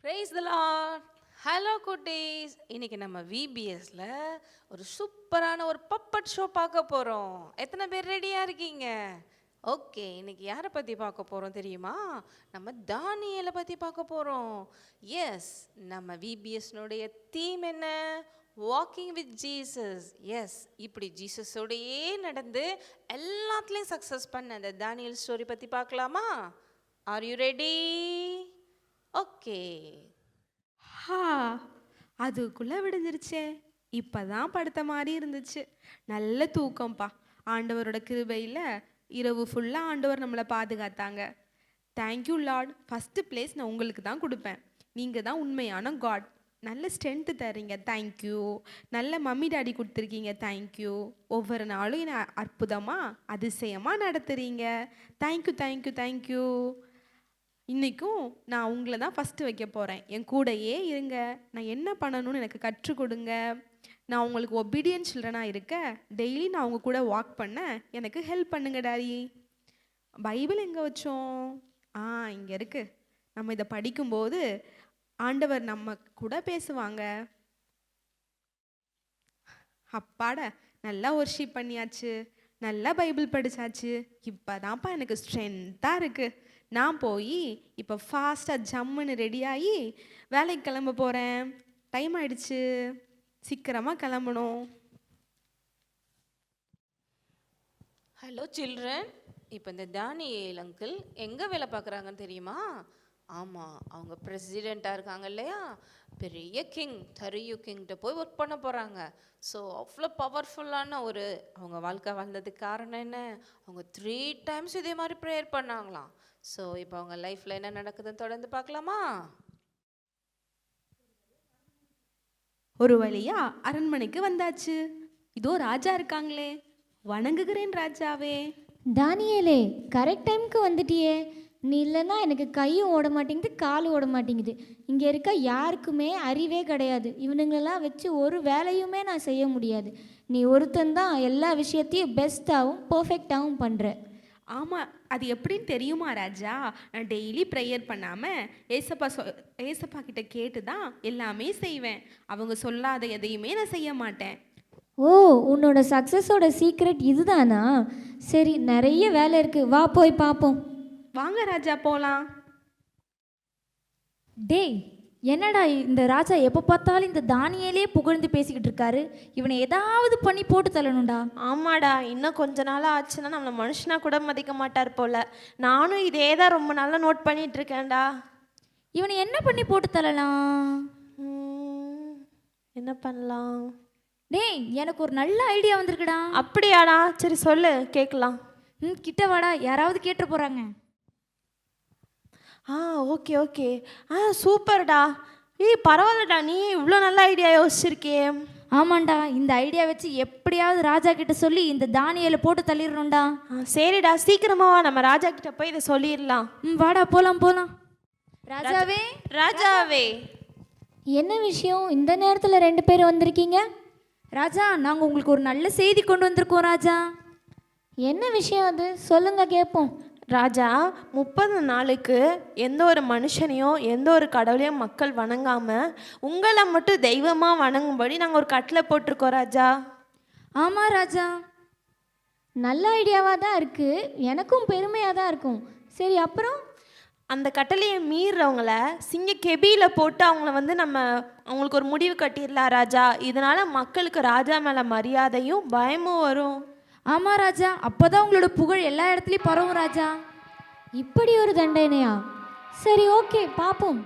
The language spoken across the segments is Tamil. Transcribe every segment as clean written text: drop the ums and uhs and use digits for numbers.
Praise the Lord. ஹலோ குட்டீஸ், இன்னைக்கு நம்ம விபிஎஸ்ல ஒரு சூப்பரான ஒரு பப்பட் ஷோ பார்க்க போறோம். எத்தனை பேர் ரெடியா இருக்கீங்க? ஓகே, இன்னைக்கு யாரை பத்தி பார்க்க போறோம் தெரியுமா? நம்ம தானியேலை பத்தி பார்க்க போறோம். எஸ், நம்ம விபிஎஸ்னுடைய தீம் என்ன? Walking with Jesus. எஸ், இப்படி ஜீசஸோடையே நடந்து எல்லாத்துலேயும் சக்ஸஸ் பண்ண அந்த தானியேல் ஸ்டோரி பற்றி பார்க்கலாமா? Are you ready? ஓகே. ஹா, அதுக்குள்ளே விடிஞ்சிருச்சே. இப்பதான் படுத்த மாதிரி இருந்துச்சு. நல்ல தூக்கம்ப்பா. ஆண்டவரோட கிருபையில் இரவு ஃபுல்லாக ஆண்டவர் நம்மளை பாதுகாத்தாங்க. Thank you Lord. ஃபஸ்ட்டு பிளேஸ் நான் உங்களுக்கு தான் கொடுப்பேன். நீங்கள் தான் உண்மையான காட். நல்ல ஸ்ட்ரென்த்து தரீங்க, தேங்க்யூ. நல்ல மம்மி டாடி கொடுத்துருக்கீங்க, தேங்க்யூ. ஒவ்வொரு நாளும் என்னை அற்புதமாக அதிசயமாக நடத்துகிறீங்க, தேங்க்யூ தேங்க்யூ தேங்க்யூ. இன்றைக்கும் நான் உங்களை தான் ஃபஸ்ட்டு வைக்க போகிறேன். என் கூடையே இருங்க. நான் என்ன பண்ணணும்னு எனக்கு கற்றுக் கொடுங்க. நான் உங்களுக்கு ஒபீடியன்ட் சில்ட்ரனாக இருக்க டெய்லி நான் உங்கள் கூட வாக் பண்ண எனக்கு ஹெல்ப் பண்ணுங்க டாடி. பைபிள் எங்கே வச்சோம்? இங்கே இருக்குது. நம்ம இதை படிக்கும்போது ஆண்டவர் நம்ம கூட பேசுவாங்க. அப்பாட, நல்லா ஒர்ஷிப் பண்ணியாச்சு, நல்லா பைபிள் படித்தாச்சு. இப்போ தான்ப்பா எனக்கு ஸ்ட்ரென்த்தாக இருக்குது. நான் போய் இப்போ ஃபாஸ்ட்டாக ஜம்முன்னு ரெடியாகி வேலைக்கு கிளம்ப போகிறேன். டைம் ஆயிடுச்சு, சீக்கிரமாக கிளம்பணும். ஹலோ சில்ட்ரன், இப்போ இந்த தானியேல் அங்கிள் எங்கே வேலை பார்க்குறாங்கன்னு தெரியுமா? ஆமாம், அவங்க பிரசிடெண்ட்டாக இருக்காங்க இல்லையா, பெரிய கிங் தரியு கிங்கிட்ட போய் ஒர்க் பண்ண போகிறாங்க. ஸோ அவ்வளோ பவர்ஃபுல்லான அவங்க வாழ்க்கை வாழ்ந்ததுக்கு காரணம் என்ன? அவங்க 3 times இதே மாதிரி ப்ரேயர் பண்ணாங்களாம். ஸோ இப்போ அவங்க லைஃப்பில் என்ன நடக்குதுன்னு தொடர்ந்து பார்க்கலாமா? ஒரு வழியா அரண்மனைக்கு வந்தாச்சு. இதோ ராஜா இருக்காங்களே. வணங்குகிறேன் ராஜாவே. தானியேலே, கரெக்ட் டைமுக்கு வந்துட்டியே. நீ இல்லைன்னா எனக்கு கையும் ஓட மாட்டேங்குது, காலும் ஓட மாட்டேங்குது. இங்கே இருக்க யாருக்குமே அறிவே கிடையாது. இவனுங்களெல்லாம் வச்சு ஒரு வேலையுமே நான் செய்ய முடியாது. நீ ஒருத்தந்தான் எல்லா விஷயத்தையும் பெஸ்ட்டாகவும் பர்ஃபெக்டாகவும் பண்ணுற. ஆமாம், அது எப்படின்னு தெரியுமா ராஜா? நான் டெய்லி ப்ரேயர் பண்ணாமல் ஏசப்பா கிட்ட கேட்டு தான் எல்லாமே செய்வேன். அவங்க சொல்லாத எதையுமே நான் செய்ய மாட்டேன். ஓ, உன்னோட சக்ஸஸோட சீக்ரெட் இதுதானா? சரி, நிறைய வேலை இருக்குது, வா போய் பார்ப்போம். வாங்க ராஜா, போகலாம். டேய், என்னடா இந்த ராஜா எப்போ பார்த்தாலும் இந்த தானியேலே புகழ்ந்து பேசிக்கிட்டு இருக்காரு. இவனை ஏதாவது பண்ணி போட்டு தள்ளணும்டா. ஆமாடா, இன்னும் கொஞ்ச நாள் ஆச்சுன்னா நம்மளை மனுஷனா கூட மதிக்க மாட்டார் போல. நானும் இதே தான் ரொம்ப நாளாக நோட் பண்ணிட்டு இருக்கேன்டா. இவனை என்ன பண்ணி போட்டு தள்ளலாம்? என்ன பண்ணலாம்? டேய், எனக்கு ஒரு நல்ல ஐடியா வந்திருக்குடா. அப்படியாடா? சரி சொல்லு, கேட்கலாம். கிட்ட வாடா, யாராவது கேட்டு போகிறாங்க. Okay okay. சூப்பர்டா. பரவாயில்லடா, நீ இவ்வளோ நல்ல ஐடியா யோசிச்சிருக்கே. ஆமாண்டா, இந்த ஐடியா வச்சு எப்படியாவது ராஜா கிட்ட சொல்லி இந்த தானியேலை போட்டு தள்ளிடணும்டா. சரிடா, சீக்கிரமா வா, நம்ம ராஜா கிட்ட போய் இதை சொல்லிடலாம். வாடா, போலாம் போலாம். ராஜாவே, ராஜாவே. என்ன விஷயம் இந்த நேரத்தில் 2 பேர் வந்திருக்கீங்க? ராஜா, நாங்கள் உங்களுக்கு ஒரு நல்ல செய்தி கொண்டு வந்திருக்கோம் ராஜா. என்ன விஷயம் அது? சொல்லுங்க, கேட்போம். ராஜா, 30 நாளுக்கு எந்த ஒரு ஐயனையும் எந்த ஒரு கடவுளையும் மக்கள் வணங்காமல் உங்களை மட்டும் தெய்வமாக வணங்கும்படி நாங்கள் ஒரு கட்டளை போட்டிருக்கோம் ராஜா. ஆமாம் ராஜா. நல்ல ஐடியாவாக தான் இருக்குது, எனக்கும் பெருமையாக தான் இருக்கும். சரி, அப்புறம்? அந்த கட்டளையை மீறுறவங்கள கெபியில் போட்டு அவங்களுக்கு ஒரு முடிவு கட்டிடலாம் ராஜா. இதனால் மக்களுக்கு ராஜா மேலே மரியாதையும் பயமும் வரும். ஆமாம் ராஜா, அப்போ தான் உங்களோட புகழ் எல்லா இடத்துலையும் பரவும் ராஜா. இப்படி ஒரு தண்டனையா? சரி, ஓகே, பார்ப்போம்.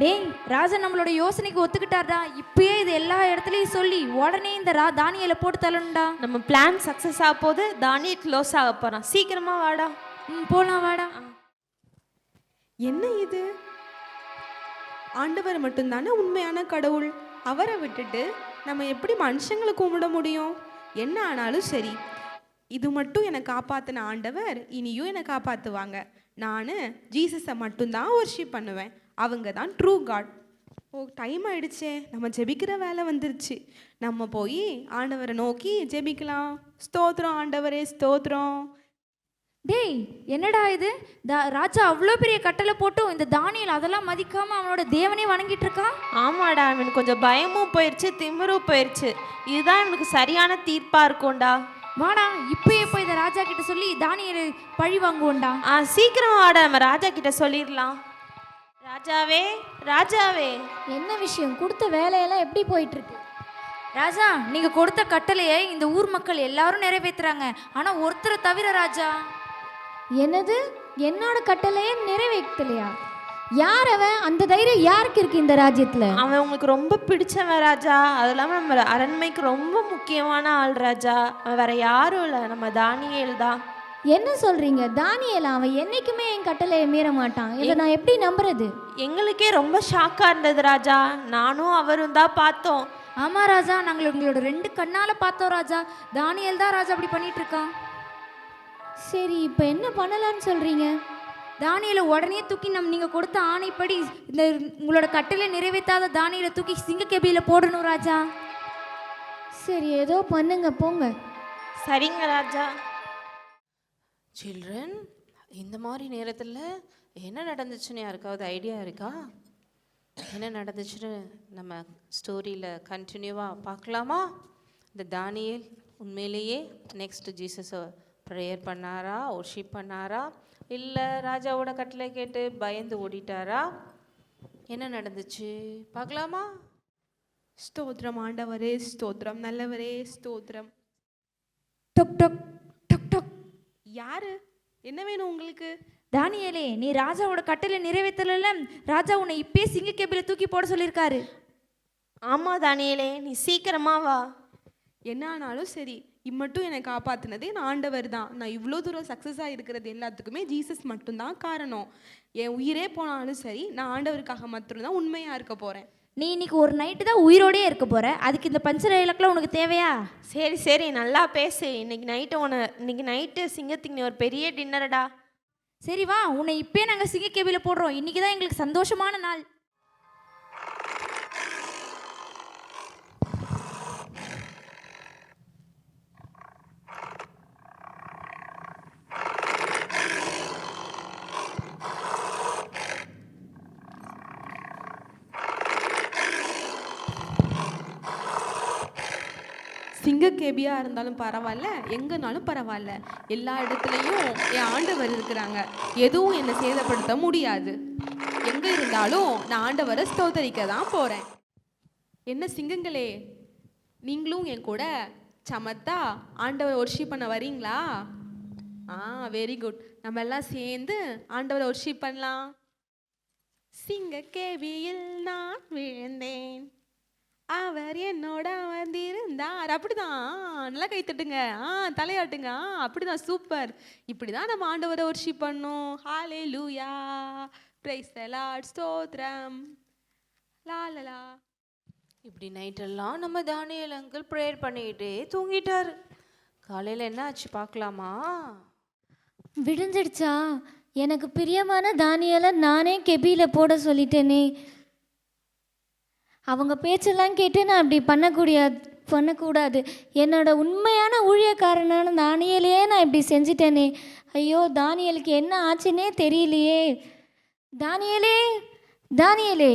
டேய், ராஜா நம்மளோட யோசனைக்கு ஒத்துக்கிட்டார்டா. இப்பயே இது எல்லா இடத்துலையும் சொல்லி உடனே இந்த தானியேலை போட்டு தள்ளணும்டா. நம்ம பிளான் சக்ஸஸ் ஆக போது, தானியேல் க்ளோஸ் ஆக போகிறான். சீக்கிரமாக வாடா. போகலாம் வாடா. என்ன இது? ஆண்டவர் மட்டும்தானே உண்மையான கடவுள். அவரை விட்டுட்டு நம்ம எப்படி மனுஷங்களை கும்பிட முடியும்? என்ன ஆனாலும் சரி, இது மட்டும் என்னை காப்பாற்றின ஆண்டவர் இனியும் என்னை காப்பாற்றுவாங்க. நான் ஜீசஸை மட்டும்தான் வர்ஷிப் பண்ணுவேன். அவங்க தான் ட்ரூ காட். டைம் ஆயிடுச்சே, நம்ம ஜெபிக்கிற வேலை வந்துருச்சு. நம்ம போய் ஆண்டவரை நோக்கி ஜெபிக்கலாம். ஸ்தோத்திரம் ஆண்டவரே, ஸ்தோத்திரம். டேய் என்னடா இது ராஜா அவ்வளோ பெரிய கட்டளை போட்டும் இந்த தானியேல் அதெல்லாம் மதிக்காம அவனோட தேவனே வணங்கிட்டு இருக்கான். ஆமாடா, இவனுக்கு கொஞ்சம் பயமும் போயிடுச்சு, திமிரும் போயிடுச்சு. இதுதான் இவனுக்கு சரியான தீர்ப்பா இருக்கும்டா. வாடா இப்பயே போய் இதை ராஜா கிட்ட சொல்லி தானியேலை பழி வாங்குவோண்டா. சீக்கிரம் வாடா, நம்ம ராஜா கிட்ட சொல்லிடலாம். ராஜாவே, ராஜாவே. என்ன விஷயம்? கொடுத்த வேலையெல்லாம் எப்படி போயிட்டு இருக்கு? ராஜா நீங்க கொடுத்த கட்டளையை இந்த ஊர் மக்கள் எல்லாரும் நிறைவேத்துறாங்க, ஆனா ஒருத்தரை தவிர ராஜா. என்னது? என்னோட கட்டளையே நிறைவேற்றலையா? யார் அவன்? அந்த தைரியம் யாருக்கு இருக்கு இந்த ராஜ்யத்துல? அவன் உங்களுக்கு ரொம்ப பிடிச்சவன் ராஜா. அது இல்லாமல் நம்ம அரண்மைக்கு ரொம்ப முக்கியமான ஆள் ராஜா. அவன் வேற யாரும் இல்லை, நம்ம தானியேல் தான். என்ன சொல்றீங்க? தானியேல் அவன் என்னைக்குமே என் கட்டளையை மீற மாட்டான். இதை நான் எப்படி நம்புறது? எங்களுக்கே ரொம்ப ஷாக்காக இருந்தது ராஜா. நானும் அவரும் தான் பார்த்தோம். ஆமா ராஜா, நாங்கள் உங்களோட 2 கண்ணால பார்த்தோம் ராஜா. தானியேல் தான் ராஜா அப்படி பண்ணிட்டு இருக்கான். சரி, இப்போ என்ன பண்ணலான்னு சொல்றீங்க? தானியேலை உடனே தூக்கி நீங்க கொடுத்த ஆணைப்படி இந்த உங்களோட கட்டளை நிறைவேற்றாத தானியேலை தூக்கி சிங்கக்கெபியில போடணும் ராஜா. சரி, ஏதோ பண்ணுங்க, போங்க. சரிங்க ராஜா. சில்ட்ரன், இந்த மாதிரி நேரத்தில் என்ன நடந்துச்சுன்னு யாருக்காவது ஐடியா இருக்கா? என்ன நடந்துச்சுன்னு நம்ம ஸ்டோரியில் கண்டினியூவாக பார்க்கலாமா? இந்த தானியேல் உண்மையிலேயே நெக்ஸ்ட் ஜீசஸை ப்ரேயர் பண்ணாரா, ஒர்ஷிப் பண்ணாரா, இல்லை ராஜாவோட கட்டளை கேட்டு பயந்து ஓடிட்டாரா? என்ன நடந்துச்சு பார்க்கலாமா? ஸ்தோத்திரம் ஆண்டவரே, ஸ்தோத்திரம் நல்லவரே, ஸ்தோத்திரம். டொக் டொக் டொக் டொக். யாரு? என்ன வேணும் உங்களுக்கு? தானியேலே, நீ ராஜாவோட கட்டளை நிறைவேற்றல, ராஜா உன்னை இப்பயே சிங்கக்கெபியில தூக்கி போட சொல்லியிருக்காரு. ஆமாம் தானியேலே, நீ சீக்கிரமா வா. என்ன ஆனாலும் சரி, இம்மட்டும் என்னை காப்பாற்றினதே நான் ஆண்டவர் தான். நான் இவ்வளோ தூரம் சக்ஸஸாக இருக்கிறது எல்லாத்துக்குமே ஜீசஸ் மட்டும்தான் காரணம். என் உயிரே போனாலும் சரி, நான் ஆண்டவருக்காக மட்டும்தான் உண்மையாக இருக்க போகிறேன். நீ இன்னைக்கு ஒரு நைட்டு தான் உயிரோடே இருக்க போற, அதுக்கு இந்த பஞ்ச டைலாக்லாம் உனக்கு தேவையா? சரி சரி, நல்லா பேசு. இன்னைக்கு நைட்டு சிங்கத்துக்கு நீ ஒரு பெரிய டின்னரடா. சரி வா, உன்னை இப்பயே நாங்கள் சிங்கக்கெபியில போடுறோம். இன்னைக்கு தான் எங்களுக்கு சந்தோஷமான நாள். சிங்கக்கேபியாக இருந்தாலும் பரவாயில்ல, எங்கேனாலும் பரவாயில்ல, எல்லா இடத்துலையும் என் ஆண்டவர் இருக்கிறாங்க. எதுவும் என்னை சேதப்படுத்த முடியாது. எங்கே இருந்தாலும் நான் ஆண்டவரை ஸ்தோத்தரிக்க தான் போகிறேன். என்ன சிங்கங்களே, நீங்களும் என் கூட சமத்தா ஆண்டவரை ஒர்ஷிப் பண்ண வரீங்களா? Very good. நம்ம எல்லாம் சேர்ந்து ஆண்டவரை ஒர்ஷிப் பண்ணலாம். சிங்கக்கேபியில் நான் விழுந்தேன், அவர் என்னோட வந்திருந்தார். அப்படிதான், நல்லா கை தட்டுங்க, தலையாட்டுங்க, அப்படிதான், சூப்பர். இப்படிதான் நம்ம ஆண்டவரை வொர்ஷிப் பண்ணோம். ஹalleluya, praise the lord, ஸ்தோத்திரம், லாலலா. இப்படி நைட்டெல்லாம் நம்ம தானியேல் அங்கிள் ப்ரேயர் பண்ணிக்கிட்டே தூங்கிட்டாரு. காலையில் என்ன ஆச்சு பார்க்கலாமா? விடுஞ்சிடுச்சா? எனக்கு பிரியமான தானியேலை நானே கெபியில் போட சொல்லிட்டேனே. அவங்க பேச்செல்லாம் கேட்டு நான் அப்படி பண்ணக்கூடாது. என்னோட உண்மையான ஊழியக்காரனான தானியேலையே நான் இப்படி செஞ்சிட்டேனே. ஐயோ, தானியேலுக்கு என்ன ஆச்சுன்னே தெரியலையே. தானியேலே,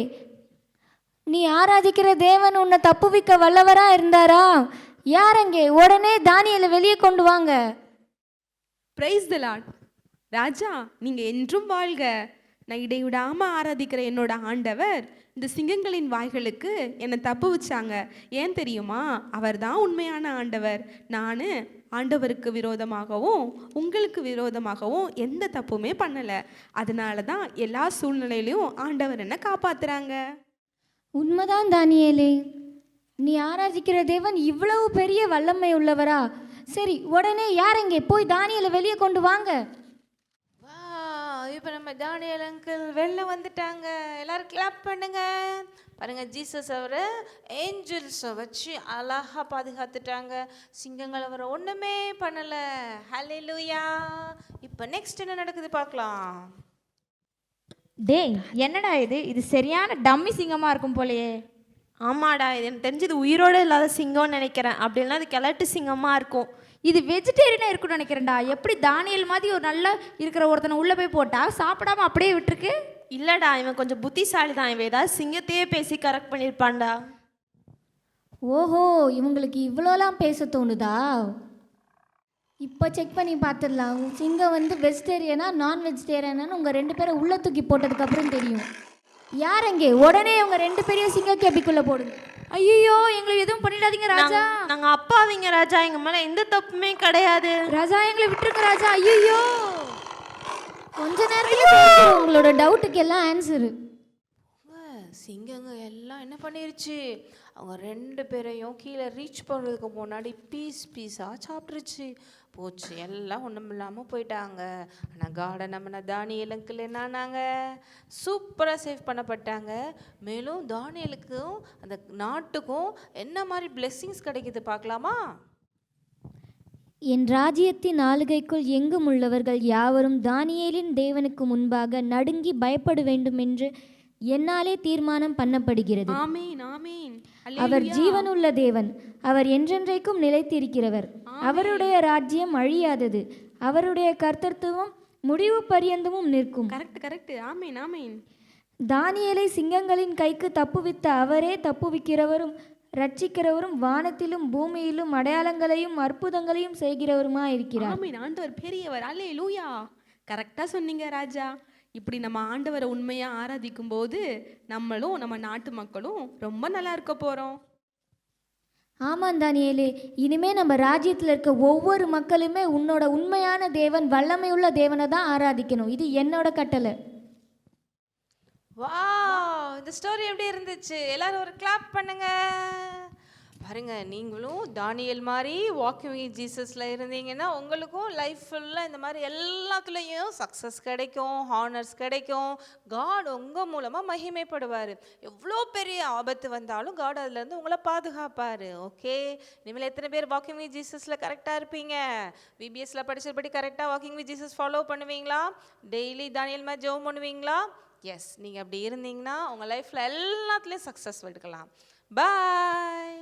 நீ ஆராதிக்கிற தேவன் உன்னை தப்புவிக்க வல்லவரா இருந்தாரா? யாரங்கே? உடனே தானியேலை வெளியே கொண்டு வாங்க. Praise the Lord. ராஜா, நீங்கள் என்றும் வாழ்க. நான் இடைவிடாமல் ஆராதிக்கிற என்னோட ஆண்டவர் இந்த சிங்கங்களின் வாய்களுக்கு என்னை தப்பு வச்சாங்க. ஏன் தெரியுமா? அவர் தான் உண்மையான ஆண்டவர். நான் ஆண்டவருக்கு விரோதமாகவும் உங்களுக்கு விரோதமாகவும் எந்த தப்புமே பண்ணலை. அதனால தான் எல்லா சூழ்நிலையிலையும் ஆண்டவர் என்னை காப்பாத்துறாங்க. உண்மைதான் தானியேலே, நீ ஆராதிக்கிற தேவன் இவ்வளவு பெரிய வல்லமை உள்ளவரா? சரி, உடனே யாரெங்கே? போய் தானியேலை வெளியே கொண்டு வாங்க. இப்போ நம்ம தானியேல் அங்கிள் வெளில வந்துட்டாங்க. எல்லாரும் கிளாப் பண்ணுங்க. பாருங்க, ஜீசஸ் அவரை ஏஞ்சல்ஸை வச்சு அழகாக பாதுகாத்துட்டாங்க. சிங்கங்கள் அவரை ஒன்றுமே பண்ணலை. ஹல்லேலூயா. இப்போ நெக்ஸ்ட் என்ன நடக்குது பார்க்கலாம். டேய் என்னடா இது சரியான டம்மி சிங்கமாக இருக்கும் போலயே. ஆமாடா, இது எனக்கு தெரிஞ்சது உயிரோடு இல்லாத சிங்கம்னு நினைக்கிறேன். அப்படி இல்லைனா அது கிழட்டு சிங்கமாக இருக்கும். இது வெஜிடேரியனாக இருக்குன்னு நினைக்கிறேன்டா. எப்படி தானியல் மாதிரி ஒரு நல்லா இருக்கிற ஒருத்தனை உள்ளே போய் போட்டா சாப்பிடாம அப்படியே விட்டுருக்கு. இல்லடா, இவன் கொஞ்சம் புத்திசாலி தான். இவன் ஏதாவது சிங்கத்தையே பேசி கரெக்ட் பண்ணியிருப்பான்டா. ஓஹோ, இவங்களுக்கு இவ்வளோலாம் பேச தோணுதா? இப்போ செக் பண்ணி பார்த்துடலாம். சிங்கம் வந்து வெஜிடேரியனா நான் வெஜிடேரியனான்னு உங்கள் 2 பேரை உள்ள தூக்கி போட்டதுக்கப்புறம் தெரியும். யார் அங்கே? உடனே உங்க 2 பேரையும் சிங்க கேபிக்குள்ளே போடுங்க. ஐயோ, எங்களை எதுவும் பண்ணிடாதீங்க ராஜா. நாங்க அப்பாவிங்க ராஜா, எங்க மேல எந்த தப்புமே கிடையாது ராஜா, எங்களை விட்டுருங்க ராஜா. ஐயோ, கொஞ்ச நேரத்துல தெரிஞ்சிரும் உங்களோட டவுட்டுக்கு எல்லாம் ஆன்சரு. சிங்கங்க எல்லாம் என்ன பண்ணிருச்சு, அவங்க 2 பேரையும் கீழே ரீச் பண்ணுறதுக்கு முன்னாடி பீஸாக சாப்பிட்ருச்சு. போச்சு, எல்லாம் ஒன்றும் இல்லாமல் போயிட்டாங்க. ஆனால் கார்டன் நம்ம தானியலுக்கு என்னானாங்க, சூப்பராக சேவ் பண்ணப்பட்டாங்க. மேலும் தானியலுக்கும் அந்த நாட்டுக்கும் என்ன மாதிரி பிளெஸ்ஸிங்ஸ் கிடைக்குது பார்க்கலாமா? என் ராஜ்யத்தின் ஆளுகைக்குள் எங்கும் உள்ளவர்கள் யாவரும் தானியேலின் தேவனுக்கு முன்பாக நடுங்கி பயப்பட வேண்டும் என்று என்னாலே தீர்மானம் பண்ணப்படுகிறது. ஆமீன் ஆமீன். அவர் ஜீவனுள்ள தேவன், அவர் என்றென்றைக்கும் நிலைத்திருக்கிறவர். அவருடைய ராஜ்யம் அழியாதது, அவருடைய கர்த்தத்துவம் முடிவு பரியந்தமும் நிற்கும். கரெக்ட். ஆமீன் ஆமீன். தானியேலை சிங்கங்களின் கைக்கு தப்புவித்த அவரே தப்புவிக்கிறவரும் ரட்சிக்கிறவரும் வானத்திலும் பூமியிலும் அடையாளங்களையும் அற்புதங்களையும் செய்கிறவருமா இருக்கிறார். ஆமீன். ஆண்டவர் பெரியவர். அல்லேலூயா. கரெக்டாக சொன்னீங்க ராஜா. இப்படி நம்ம ஆண்டவரை உண்மையாக ஆராதிக்கும் போது நம்மளும் நம்ம நாட்டு மக்களும் ரொம்ப நல்லா இருக்க போகிறோம். ஆமாம் தானியேலே, இனிமே நம்ம ராஜ்யத்தில் இருக்க ஒவ்வொரு மக்களுமே உன்னோட உண்மையான தேவன், வல்லமையுள்ள தேவனை தான் ஆராதிக்கணும். இது என்னோட கட்டளை. வாவ், இந்த ஸ்டோரி எப்படி இருந்துச்சு? எல்லாரும் ஒரு கிளாப் பண்ணுங்க. பாருங்க, நீங்களும் தானியல் மாதிரி வாக்கிங் வித் ஜீசஸில் இருந்தீங்கன்னா உங்களுக்கும் லைஃப் ஃபுல்லாக இந்த மாதிரி எல்லாத்துலேயும் சக்ஸஸ் கிடைக்கும், ஹானர்ஸ் கிடைக்கும். காட் உங்கள் மூலமாக மகிமைப்படுவார். எவ்வளோ பெரிய ஆபத்து வந்தாலும் காட் அதுலேருந்து உங்களை பாதுகாப்பார். ஓகே, இனிமேல் எத்தனை பேர் வாக்கிங் வித் ஜீசஸில் கரெக்டாக இருப்பீங்க? விபிஎஸ்ல படிச்சபடி கரெக்டாக வாக்கிங் வித் ஜீசஸ் ஃபாலோ பண்ணுவீங்களா? டெய்லி தானியல் மாதிரி ஜெபம் பண்ணுவீங்களா? எஸ், நீங்கள் அப்படி இருந்தீங்கன்னா உங்கள் லைஃப்பில் எல்லாத்துலேயும் சக்ஸஸ் எடுக்கலாம். பாய்.